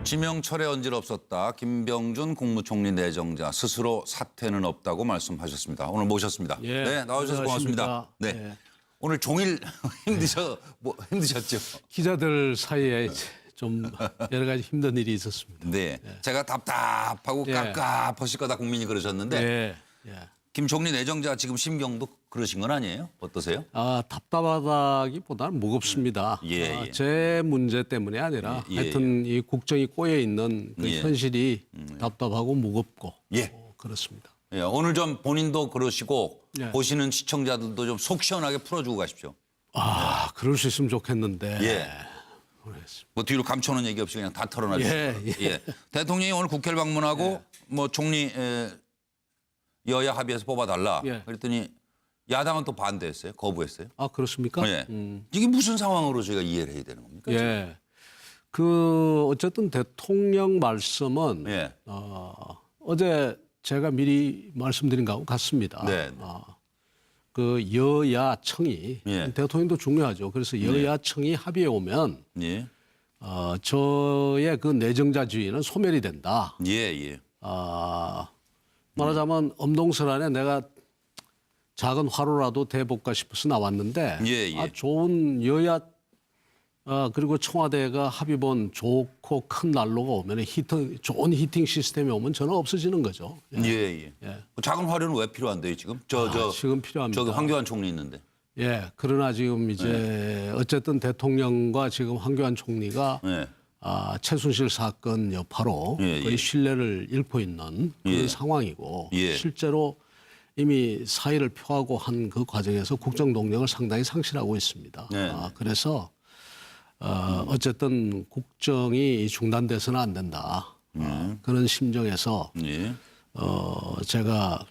지명철에 언질 없었다. 김병준 국무총리 내정자 스스로 사퇴는 없다고 말씀하셨습니다. 오늘 모셨습니다. 예, 네, 나와주셔서 고맙습니다. 네, 예. 오늘 종일 힘드셨죠? 기자들 사이에 좀 여러 가지 힘든 일이 있었습니다. 네, 제가 답답하고 예. 깝깝하실 거다 국민이 그러셨는데 예, 예. 김 총리 내정자 지금 심경도 그러신 건 아니에요? 어떠세요? 답답하다기보다는 무겁습니다. 예, 예. 제 문제 때문이 아니라 예, 하여튼 이 국정이 꼬여 있는 그 예. 현실이 답답하고 무겁고 예. 그렇습니다. 예, 오늘 좀 본인도 그러시고 예. 보시는 시청자들도 좀 속 시원하게 풀어주고 가십시오. 그럴 수 있으면 좋겠는데. 예. 모르겠습니다. 뭐 뒤로 감춰놓은 얘기 없이 그냥 다 털어놔주세요. 예. 대통령이 오늘 국회를 방문하고 뭐 총리 여야 합의해서 뽑아달라. 예. 그랬더니 야당은 또 반대했어요. 거부했어요. 그렇습니까? 예. 이게 무슨 상황으로 저희가 이해를 해야 되는 겁니까? 예. 어쨌든 대통령 말씀은 예. 어제 제가 미리 말씀드린 거하고 같습니다. 네. 그 여야청이 예. 대통령도 중요하죠. 그래서 여야청이 합의해 오면 예. 저의 그 내정자주의는 소멸이 된다. 예. 예. 말하자면 엄동설 안에 내가 작은 화로라도 대볼까 싶어서 나왔는데 예. 좋은 여야 그리고 청와대가 합의본 좋고 큰 난로가 오면 좋은 히팅 시스템이 오면 저는 없어지는 거죠. 예. 그 작은 화려는 왜 필요한데요 지금? 지금 필요합니다. 저기 황교안 총리 있는데. 예, 그러나 지금 이제 어쨌든 대통령과 지금 황교안 총리가 예. 최순실 사건 여파로 예. 거의 신뢰를 잃고 있는 그런 상황이고 예. 실제로 이미 사의를 표하고 한 그 과정에서 국정 동력을 상당히 상실하고 있습니다. 네. 그래서 어쨌든 국정이 중단돼서는 안 된다. 그런 심정에서 예. 제가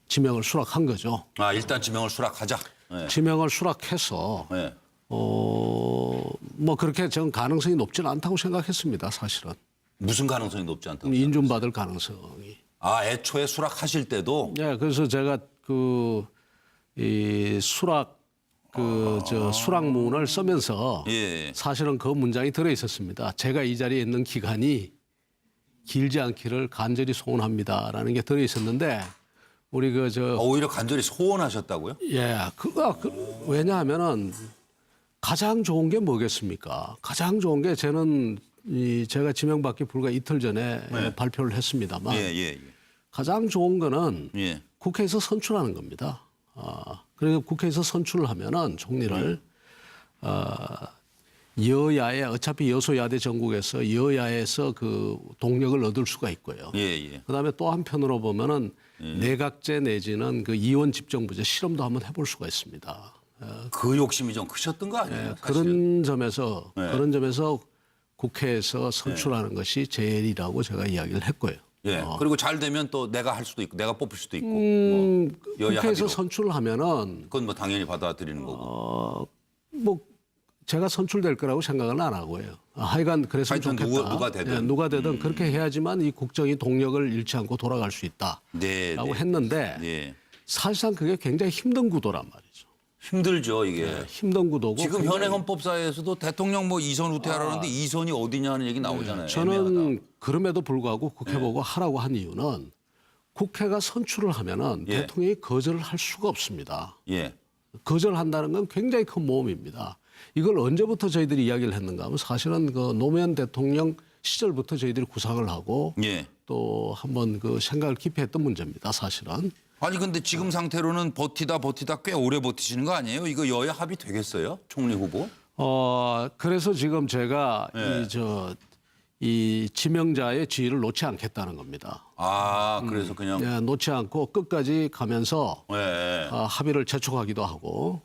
지명을 수락한 거죠. 일단 지명을 수락하자. 예. 지명을 수락해서 예. 뭐 그렇게 전 가능성이 높지는 않다고 생각했습니다. 사실은 무슨 가능성이 높지 않다고? 인준받을 가능성이. 애초에 수락하실 때도. 네, 그래서 제가 이 수락 수락문을 쓰면서 예. 사실은 그 문장이 들어 있었습니다. 제가 이 자리에 있는 기간이 길지 않기를 간절히 소원합니다라는 게 들어 있었는데 우리 오히려 간절히 소원하셨다고요? 왜냐하면은 가장 좋은 게 뭐겠습니까? 가장 좋은 게 제가 지명받기 불과 이틀 전에 발표를 했습니다만 예. 가장 좋은 거는 예. 국회에서 선출하는 겁니다. 그래서 국회에서 선출을 하면은 총리를 여야의 어차피 여소야대 전국에서 여야에서 그 동력을 얻을 수가 있고요. 예. 그다음에 또 한편으로 보면은 내각제 내지는 그 이원 집정부제 실험도 한번 해볼 수가 있습니다. 그 욕심이 좀 크셨던 거 아니에요? 그런 점에서 국회에서 선출하는 것이 제일이라고 제가 이야기를 했고요. 예. 그리고 잘 되면 또 내가 할 수도 있고, 내가 뽑힐 수도 있고. 여야 국회에서 합의로. 선출을 하면은 그건 뭐 당연히 받아들이는 거고. 뭐 제가 선출될 거라고 생각은 안 하고요. 하여간 그랬으면 하여튼 좋겠다. 누가 되든. 누가 되든 그렇게 해야지만 이 국정이 동력을 잃지 않고 돌아갈 수 있다라고 네. 했는데 예. 사실상 그게 굉장히 힘든 구도란 말이죠. 힘들죠, 이게. 힘든 구도고. 지금 굉장히 현행 헌법사에서도 대통령 뭐 2선 후퇴하라는데 2선이 어디냐 하는 얘기 나오잖아요. 저는 애매하다. 그럼에도 불구하고 국회 보고 하라고 한 이유는 국회가 선출을 하면은 예. 대통령이 거절을 할 수가 없습니다. 예. 거절한다는 건 굉장히 큰 모험입니다. 이걸 언제부터 저희들이 이야기를 했는가 하면 사실은 그 노무현 대통령 시절부터 저희들이 구상을 하고 예. 또 한번 그 생각을 깊이 했던 문제입니다. 사실은. 아니 근데 지금 상태로는 버티다 꽤 오래 버티시는 거 아니에요? 이거 여야 합의 되겠어요? 총리 후보? 그래서 지금 제가 예. 이 지명자의 지위를 놓지 않겠다는 겁니다. 그래서 그냥. 놓지 않고 끝까지 가면서 예. 합의를 재촉하기도 하고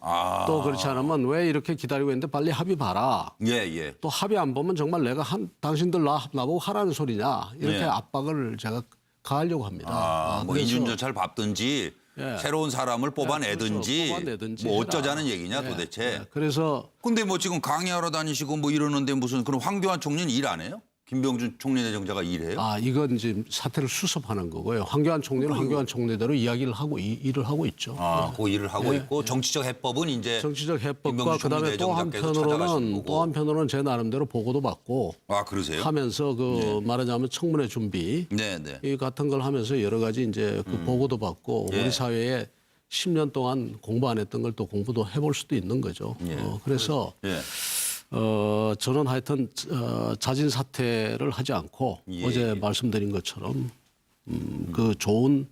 또 그렇지 않으면 왜 이렇게 기다리고 있는데 빨리 합의 봐라. 예. 또 합의 안 보면 정말 내가 당신들 나보고 하라는 소리냐 이렇게 예. 압박을 제가 가하려고 합니다. 뭐 그래서 인준절차를 밟든지 예. 새로운 사람을 뽑아내든지 그렇죠. 뽑아내든지 뭐 해라. 어쩌자는 얘기냐 도대체. 그래서 근데 뭐 지금 강의하러 다니시고 뭐 이러는데 무슨 그럼 황교안 총리는 일 안 해요? 김병준 총리 내정자가 일해요? 아, 이건 이제 사태를 수습하는 거고요. 황교안 총리는 황교안 총리대로 이야기를 하고 일을 하고 있죠. 아, 그 일을 하고 있고 정치적 해법은 이제 정치적 해법과 김병준 그다음에 또 내정자께서 찾아가시는 거고. 한편으로는 제 나름대로 보고도 받고 아, 그러세요? 하면서 말하자면 청문회 준비 네, 네. 이 같은 걸 하면서 여러 가지 이제 그 보고도 받고 예. 우리 사회에 10년 동안 공부 안 했던 걸 또 공부도 해볼 수도 있는 거죠. 예. 그래서 예. 저는 하여튼 자진 사퇴를 하지 않고 예. 어제 말씀드린 것처럼 그 좋은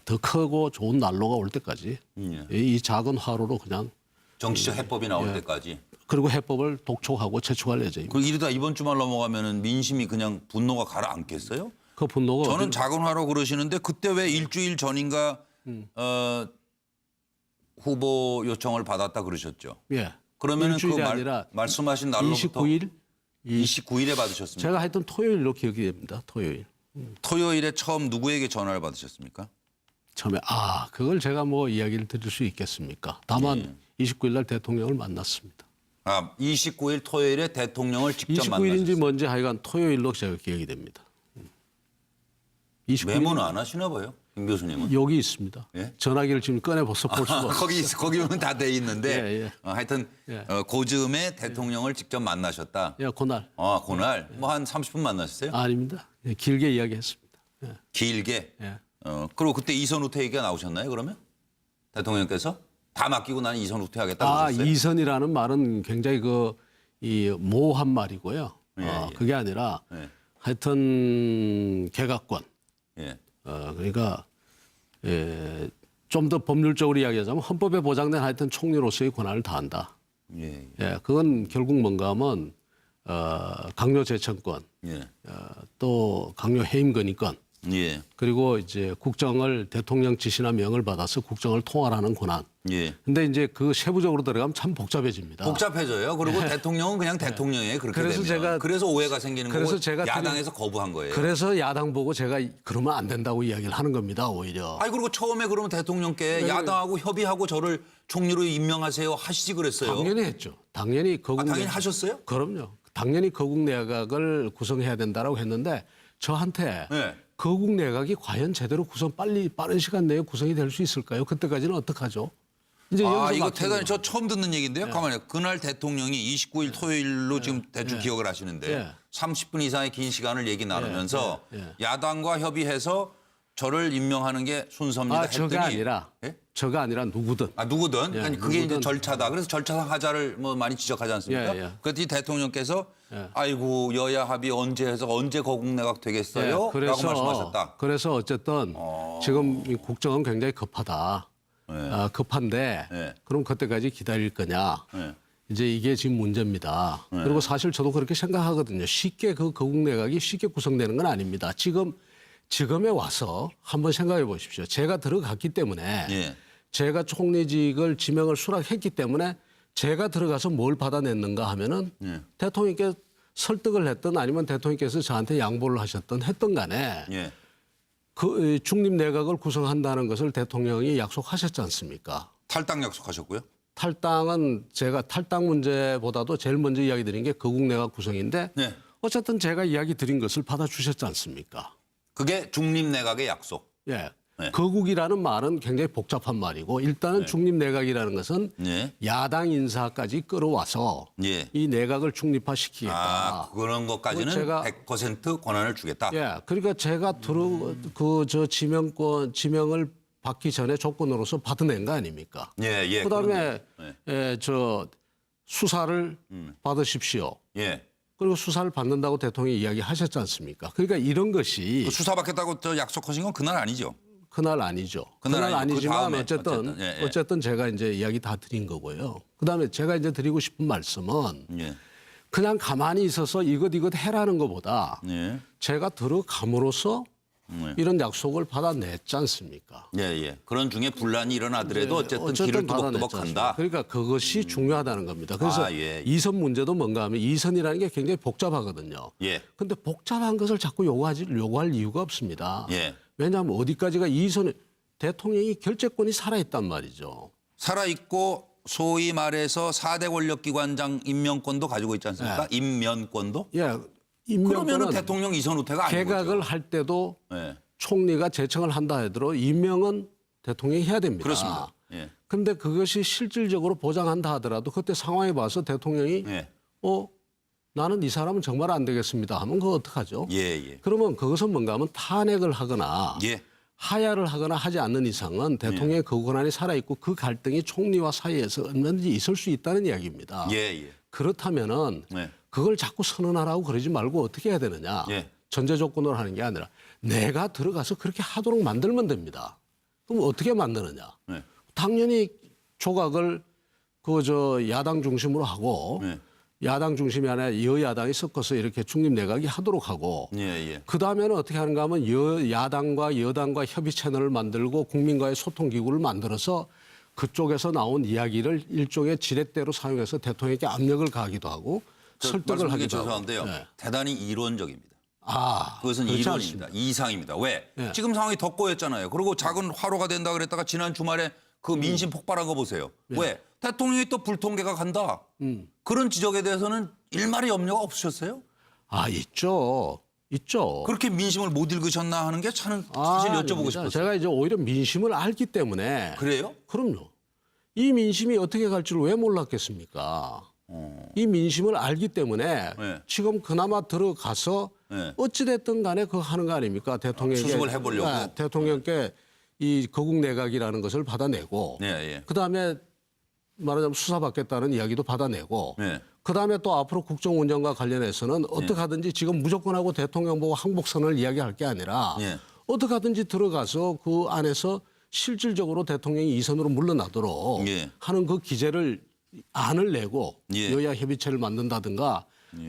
더 크고 좋은 난로가 올 때까지 예. 이 작은 화로로 그냥 정치적 해법이 나올 때까지. 그리고 해법을 독촉하고 채축할 예정입니다. 그 이러다 이번 주말 넘어가면은 민심이 그냥 분노가 가라앉겠어요? 그 분노가 저는 작은 화로 그러시는데 그때 왜 일주일 전인가 후보 요청을 받았다 그러셨죠? 예. 그러면은 그 일주일이 아니라 말씀하신 날로부터 29일 29일에 받으셨습니까? 제가 하여튼 토요일로 기억이 됩니다. 토요일. 토요일에 처음 누구에게 전화를 받으셨습니까? 처음에 그걸 제가 뭐 이야기를 드릴 수 있겠습니까? 다만 29일 날 대통령을 만났습니다. 아, 29일 토요일에 대통령을 직접 29일인지 만나셨어요. 뭔지 하여간 토요일로 제가 기억이 됩니다. 29일 메모는 안 하시나 봐요, 김 교수님은. 여기 있습니다. 예? 전화기를 지금 꺼내서 볼 수가 없어요. 거기는 다 돼 있는데 예, 예. 하여튼 예. 그 즈음에 대통령을 직접 만나셨다. 예, 그날. 그날 뭐 한 30분 만나셨어요? 아닙니다. 예, 길게 이야기했습니다. 예. 길게. 예. 그리고 그때 이선우퇴 얘기가 나오셨나요? 그러면 대통령께서 다 맡기고 나는 이선우퇴 하겠다 그러셨어요? 이선이라는 말은 굉장히 이 모호한 말이고요. 예. 그게 아니라 예. 하여튼 개각권. 예. 그러니까 좀 더 법률적으로 이야기하자면 헌법에 보장된 하여튼 총리로서의 권한을 다한다. 예. 예, 그건 결국 뭔가 하면 강요 제청권, 예. 또 강요 해임권이권, 예. 그리고 이제 국정을 대통령 지시나 명을 받아서 국정을 통할하는 권한. 예. 근데 이제 그 세부적으로 들어가면 참 복잡해집니다. 복잡해져요. 그리고 대통령은 그냥 대통령이에요. 그렇게 그래서 되면. 제가- 그래서 오해가 생기는 그래서 거고 제가 야당에서 거부한 거예요. 그래서 야당 보고 제가 그러면 안 된다고 이야기를 하는 겁니다, 오히려. 아니 그리고 처음에 그러면 대통령께 야당하고 협의하고 저를 총리로 임명하세요 하시지 그랬어요. 당연히 했죠. 당연히 거국 당연히 하셨어요? 그럼요. 당연히 거국 내각을 구성해야 된다라고 했는데 저한테 네. 거국 내각이 과연 제대로 빠른 시간 내에 구성이 될 수 있을까요? 그때까지는 어떡하죠? 이제 여기서 이거 막히는 대단히 거예요. 저 처음 듣는 얘기인데요. 네. 가만히요. 그날 대통령이 29일 토요일로 지금 대충 기억을 하시는데 네. 30분 이상의 긴 시간을 얘기 나누면서 네. 야당과 협의해서 저를 임명하는 게 순서입니다 했더니 저가 아니라 예? 저가 아니라 누구든. 누구든 아니 그게 이제 누구든. 절차다. 그래서 절차상 하자를 뭐 많이 지적하지 않습니까? 예, 예. 그랬더니 대통령께서 아이고 여야 합의 언제 해서 언제 거국내각 되겠어요? 예, 라고 말씀하셨다. 그래서 어쨌든 지금 이 국정은 굉장히 급하다. 급한데 네. 그럼 그때까지 기다릴 거냐? 네. 이제 이게 지금 문제입니다. 그리고 사실 저도 그렇게 생각하거든요. 쉽게 거국 내각이 쉽게 구성되는 건 아닙니다. 지금에 와서 한번 생각해 보십시오. 제가 들어갔기 때문에 예. 제가 총리직을 지명을 수락했기 때문에 제가 들어가서 뭘 받아냈는가 하면은 대통령께 설득을 했든 아니면 대통령께서 저한테 양보를 하셨든 했던 간에 예. 그 중립 내각을 구성한다는 것을 대통령이 약속하셨지 않습니까? 탈당 약속하셨고요. 탈당은 제가 탈당 문제보다도 제일 먼저 이야기 드린 게 거국 내각 구성인데 네. 어쨌든 제가 이야기 드린 것을 받아주셨지 않습니까? 그게 중립내각의 약속. 예. 네. 거국이라는 말은 굉장히 복잡한 말이고 일단은 중립 내각이라는 것은 네. 야당 인사까지 끌어와서 예. 이 내각을 중립화시키겠다. 그런 것까지는 제가- 100% 권한을 주겠다. 예. 그러니까 제가 지명을 받기 전에 조건으로서 받아낸 거 아닙니까? 예, 예. 그다음에 그럼요. 수사를 받으십시오. 예. 그리고 수사를 받는다고 대통령이 이야기하셨지 않습니까? 그러니까 이런 것이 그 수사받겠다고 저 약속하신 건 그날 아니죠. 그날 아니죠. 그날 그날 아니고 그 아니지만 다음에 어쨌든 예, 예. 어쨌든 제가 이제 이야기 다 드린 거고요. 그다음에 제가 이제 드리고 싶은 말씀은 예. 그냥 가만히 있어서 이것 해라는 것보다 예. 제가 들어감으로써 이런 약속을 받아냈지 않습니까? 예, 예. 그런 중에 분란이 일어나더라도 어쨌든 길을 받아냈지 뚜벅뚜벅 않습니까? 간다. 그러니까 그것이 중요하다는 겁니다. 그래서 예. 이선 문제도 뭔가 하면 이선이라는 게 굉장히 복잡하거든요. 예. 근데 복잡한 것을 자꾸 요구할 이유가 없습니다. 예. 왜냐하면 어디까지가 이선 대통령이 결재권이 살아있단 말이죠. 살아있고 소위 말해서 4대 권력기관장 임명권도 가지고 있지 않습니까? 임면권도? 예, 그러면은 임명권은 대통령 이선 후퇴가 아닌 개각을 거죠. 할 때도 예. 총리가 제청을 한다 하더라도 임명은 대통령이 해야 됩니다. 그렇습니다. 예. 그런데 그것이 실질적으로 보장한다 하더라도 그때 상황에 봐서 대통령이 예. 나는 이 사람은 정말 안 되겠습니다 하면 그거 어떡하죠? 예, 예. 그러면 그것은 뭔가 하면 탄핵을 하거나 예. 하야를 하거나 하지 않는 이상은 대통령의 그 권한이 살아있고 그 갈등이 총리와 사이에서 얼마든지 있을 수 있다는 이야기입니다. 예, 예. 그렇다면은 네. 그걸 자꾸 선언하라고 그러지 말고 어떻게 해야 되느냐. 예. 전제 조건으로 하는 게 아니라 내가 들어가서 그렇게 하도록 만들면 됩니다. 그럼 어떻게 만드느냐. 네. 당연히 조각을 야당 중심으로 하고 네. 야당 중심이 아니라 여야당이 섞어서 이렇게 중립 내각이 하도록 하고 예, 예. 그다음에는 어떻게 하는가 하면 야당과 여당과 협의 채널을 만들고 국민과의 소통 기구를 만들어서 그쪽에서 나온 이야기를 일종의 지렛대로 사용해서 대통령에게 압력을 가하기도 하고 설득을 말씀드리기 하기도 하고. 죄송한데요. 네. 대단히 이론적입니다. 그렇지 그것은 이론입니다. 않습니다. 이상입니다. 왜? 네. 지금 상황이 더 꼬였잖아요. 그리고 작은 화로가 된다 그랬다가 지난 주말에 그 민심 폭발한 거 보세요. 왜? 대통령이 또 불통계가 간다. 그런 지적에 대해서는 일말의 염려가 없으셨어요? 있죠. 있죠. 그렇게 민심을 못 읽으셨나 하는 게 저는 사실 여쭤보고 아닙니다. 싶었어요. 제가 이제 오히려 민심을 알기 때문에 그래요? 그럼요. 이 민심이 어떻게 갈 줄 왜 몰랐겠습니까? 이 민심을 알기 때문에 네. 지금 그나마 들어가서 네. 어찌됐든 간에 그거 하는 거 아닙니까? 대통령에게. 수습을 해보려고. 네, 대통령께 이 거국 내각이라는 것을 받아내고 네, 예. 그다음에 말하자면 수사받겠다는 이야기도 받아내고 네. 그다음에 또 앞으로 국정 운영과 관련해서는 어떻게 하든지 지금 무조건 하고 대통령 보고 항복선을 이야기할 게 아니라 네. 어떻게 하든지 들어가서 그 안에서 실질적으로 대통령이 이선으로 물러나도록 예. 하는 그 기제를 안을 내고 예. 여야 협의체를 만든다든가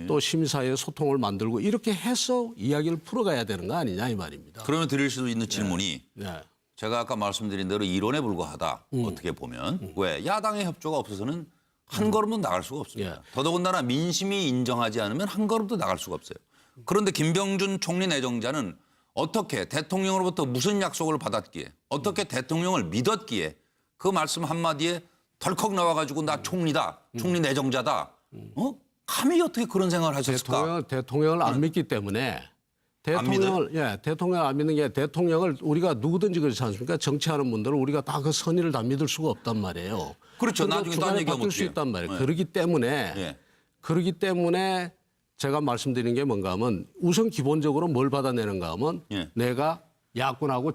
또 심사의 소통을 만들고 이렇게 해서 이야기를 풀어가야 되는 거 아니냐 이 말입니다. 그러면 드릴 수 있는 질문이 네. 제가 아까 말씀드린 대로 이론에 불과하다. 어떻게 보면. 왜? 야당의 협조가 없어서는 한 걸음도 나갈 수가 없습니다. 예. 더더군다나 민심이 인정하지 않으면 한 걸음도 나갈 수가 없어요. 그런데 김병준 총리 내정자는 어떻게 대통령으로부터 무슨 약속을 받았기에 어떻게 대통령을 믿었기에 그 말씀 한마디에 덜컥 나와가지고 나 총리다. 총리 내정자다. 감히 어떻게 그런 생각을 하셨을까? 대통령을 안 믿기 때문에 대통령을 안 믿는 게 대통령을 우리가 누구든지 그렇지 않습니까? 정치하는 분들은 우리가 다 그 선의를 다 믿을 수가 없단 말이에요. 그렇죠. 그리고 나중에 딴 중간에 얘기하면 바뀔 수 어떡해요? 있단 말이에요. 네. 그러기 때문에 제가 말씀드리는 게 뭔가 하면 우선 기본적으로 뭘 받아내는가 하면 예. 내가 야권하고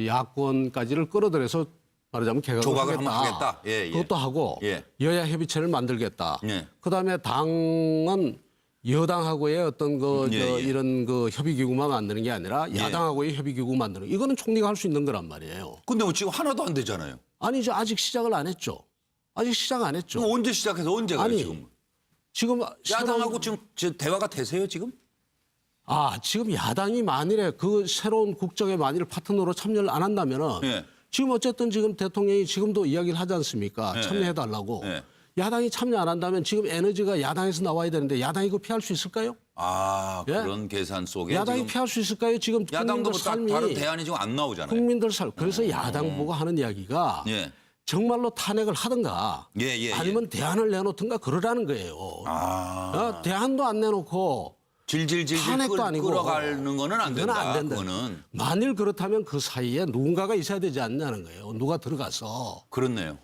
야권까지를 끌어들여서 말하자면 개각을 조각을 하겠다. 한번 하겠다. 예, 예. 그것도 하고 예. 여야 협의체를 만들겠다. 예. 그다음에 당은 여당하고의 어떤 예. 이런 그 협의기구만 만드는 게 아니라 야당하고의 협의기구 만드는 거. 이거는 총리가 할 수 있는 거란 말이에요. 근데 뭐 지금 하나도 안 되잖아요. 아니죠. 아직 시작을 안 했죠. 아직 시작 안 했죠. 그럼 언제 시작해서 언제 가요 아니, 지금? 지금 야당하고 지금 대화가 되세요 지금? 지금 야당이 만일에 그 새로운 국정에 만일 파트너로 참여를 안 한다면은 예. 지금 어쨌든 지금 대통령이 지금도 이야기를 하지 않습니까? 예. 참여해달라고. 예. 야당이 참여 안 한다면 지금 에너지가 야당에서 나와야 되는데 야당이 그거 피할 수 있을까요? 아 예? 그런 계산 속에 야당이 지금 피할 수 있을까요? 지금 야당도 국민들 뭐 삶이 다른 대안이 지금 안 나오잖아요. 국민들 삶. 그래서 야당 보고 하는 이야기가 예. 정말로 탄핵을 하든가 예. 아니면 대안을 내놓든가 그러라는 거예요. 대안도 안 내놓고 질질질 탄핵도 아니고 끌어가는 거는 안 그건 된다. 안 된다. 그거는 만일 그렇다면 그 사이에 누군가가 있어야 되지 않냐는 거예요. 누가 들어가서. 그렇네요.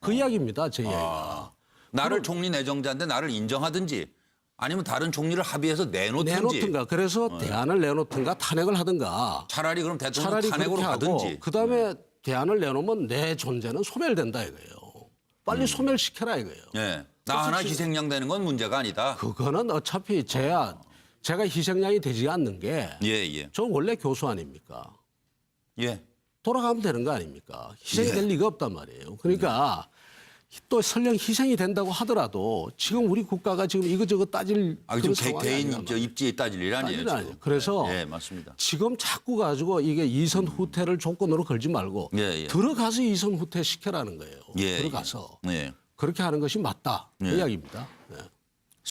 그 이야기입니다. 제 이야기가. 나를 총리 내정자인데 나를 인정하든지 아니면 다른 총리를 합의해서 내놓든지 내놓든가. 그래서 대안을 내놓든가 탄핵을 하든가. 차라리 그럼 대통령 차라리 탄핵으로 그렇게 하고 가든지. 그다음에 대안을 내놓으면 내 존재는 소멸된다 이거예요. 빨리 소멸시켜라 이거예요. 예. 나 하나 희생양 되는 건 문제가 아니다. 그거는 어차피 제가 희생양이 되지 않는 게 예. 저 원래 교수 아닙니까? 예. 돌아가면 되는 거 아닙니까? 희생이 될 리가 없단 말이에요. 그러니까 또 설령 희생이 된다고 하더라도 지금 우리 국가가 지금 이거저거 따질 지금 상황이 개인 아니란 저 입지에 따질 일 아니에요. 따질 지금. 그래서 예, 맞습니다. 지금 자꾸 가지고 이게 이선 후퇴를 조건으로 걸지 말고 예. 들어가서 이선 후퇴 시켜라는 거예요. 예. 들어가서 예. 그렇게 하는 것이 맞다. 그 예. 이야기입니다. 네.